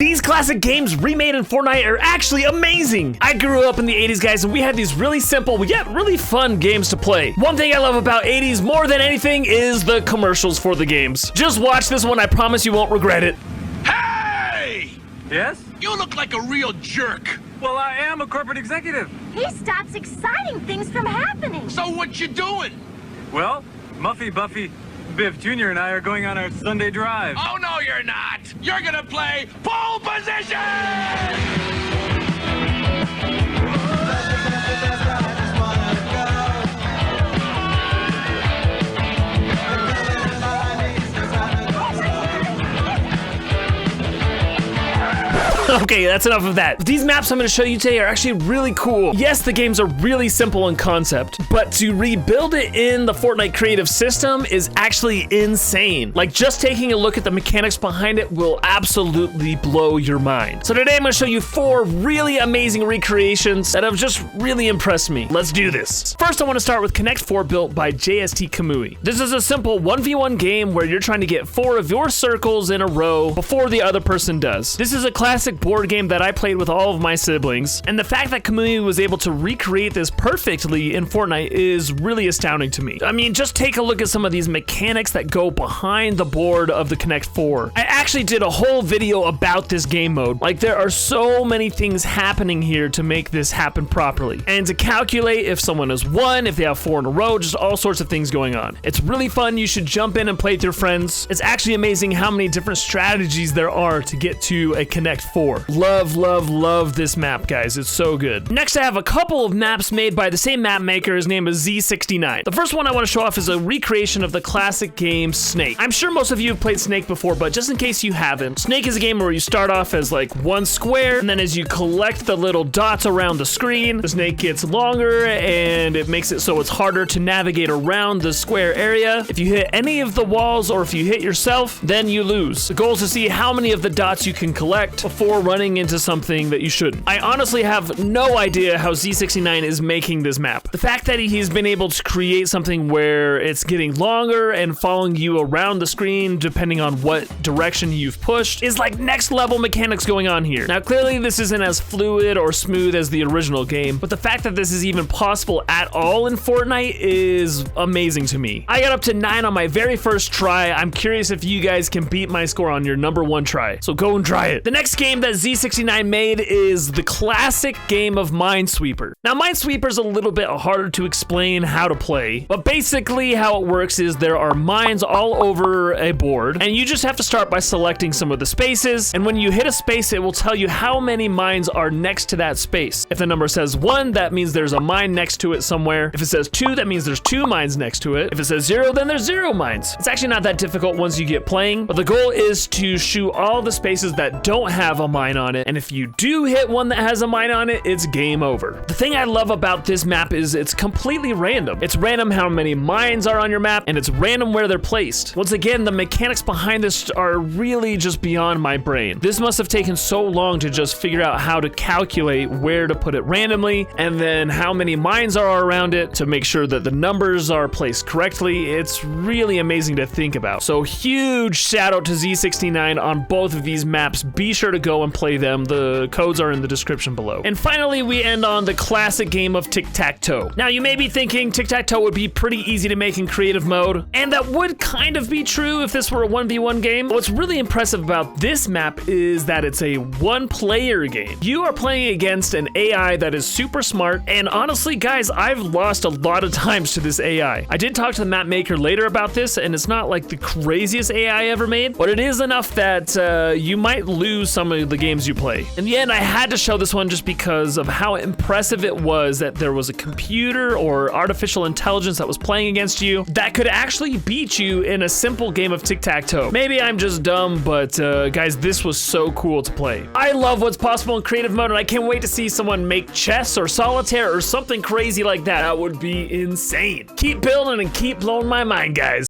These classic games remade in Fortnite are actually amazing. I grew up in the 80s, guys, and we had these really simple yet really fun games to play. One thing I love about 80s more than anything is the commercials for the games. Just watch this one, I promise you won't regret it. Hey! Yes? You look like a real jerk. Well, I am a corporate executive. He stops exciting things from happening. So what you doing? Well, Muffy, Buffy, Biff Jr. and I are going on our Sunday drive. Oh, no, you're not. You're gonna play pole position! Okay, that's enough of that. These maps I'm gonna show you today are actually really cool. Yes, the games are really simple in concept, but to rebuild it in the Fortnite creative system is actually insane. Like, just taking a look at the mechanics behind it will absolutely blow your mind. So today I'm gonna show you 4 really amazing recreations that have just really impressed me. Let's do this. First, I wanna start with Connect 4 built by JST Kamui. This is a simple 1v1 game where you're trying to get 4 of your circles in a row before the other person does. This is a classic board game that I played with all of my siblings, and the fact that Kamui was able to recreate this perfectly in Fortnite is really astounding to me. I mean, just take a look at some of these mechanics that go behind the board of the Connect 4. I actually did a whole video about this game mode. Like, there are so many things happening here to make this happen properly. And to calculate if someone has won, if they have 4 in a row, just all sorts of things going on. It's really fun. You should jump in and play with your friends. It's actually amazing how many different strategies there are to get to a Connect 4. Love this map, guys. It's so good. Next, I have a couple of maps made by the same map maker. His name is Z69. The first one I want to show off is a recreation of the classic game Snake. I'm sure most of you have played Snake before, but just in case you haven't, Snake is a game where you start off as like one square, and then as you collect the little dots around the screen, the snake gets longer, and it makes it so it's harder to navigate around the square area. If you hit any of the walls, or if you hit yourself, then you lose. The goal is to see how many of the dots you can collect before running into something that you shouldn't. I honestly have no idea how Z69 is making this map. The fact that he's been able to create something where it's getting longer and following you around the screen depending on what direction you've pushed is like next level mechanics going on here. Now, clearly this isn't as fluid or smooth as the original game, but the fact that this is even possible at all in Fortnite is amazing to me. I got up to 9 on my very first try. I'm curious if you guys can beat my score on your #1 try. So go and try it. The next game that Z69 made is the classic game of Minesweeper. Now, Minesweeper is a little bit harder to explain how to play, but basically how it works is there are mines all over a board, and you just have to start by selecting some of the spaces, and when you hit a space, it will tell you how many mines are next to that space. If the number says 1, that means there's a mine next to it somewhere. If it says 2, that means there's 2 mines next to it. If it says 0, then there's 0 mines. It's actually not that difficult once you get playing, but the goal is to shoot all the spaces that don't have a mine on it, and if you do hit one that has a mine on it, it's game over. The thing I love about this map is it's completely random. It's random how many mines are on your map, and it's random where they're placed. Once again, the mechanics behind this are really just beyond my brain. This must have taken so long to just figure out how to calculate where to put it randomly, and then how many mines are around it to make sure that the numbers are placed correctly. It's really amazing to think about. So huge shout out to Z69 on both of these maps. Be sure to go and play them. The codes are in the description below. And finally, we end on the classic game of Tic Tac Toe. Now, you may be thinking Tic Tac Toe would be pretty easy to make in creative mode, and that would kind of be true if this were a 1v1 game. What's really impressive about this map is that it's a one-player game. You are playing against an AI that is super smart, and honestly, guys, I've lost a lot of times to this AI. I did talk to the map maker later about this, and it's not like the craziest AI ever made, but it is enough that you might lose some of the games you play. In the end, I had to show this one just because of how impressive it was that there was a computer or artificial intelligence that was playing against you that could actually beat you in a simple game of tic-tac-toe. Maybe I'm just dumb, but guys, this was so cool to play. I love what's possible in creative mode, and I can't wait to see someone make chess or solitaire or something crazy like that. That would be insane. Keep building and keep blowing my mind, guys.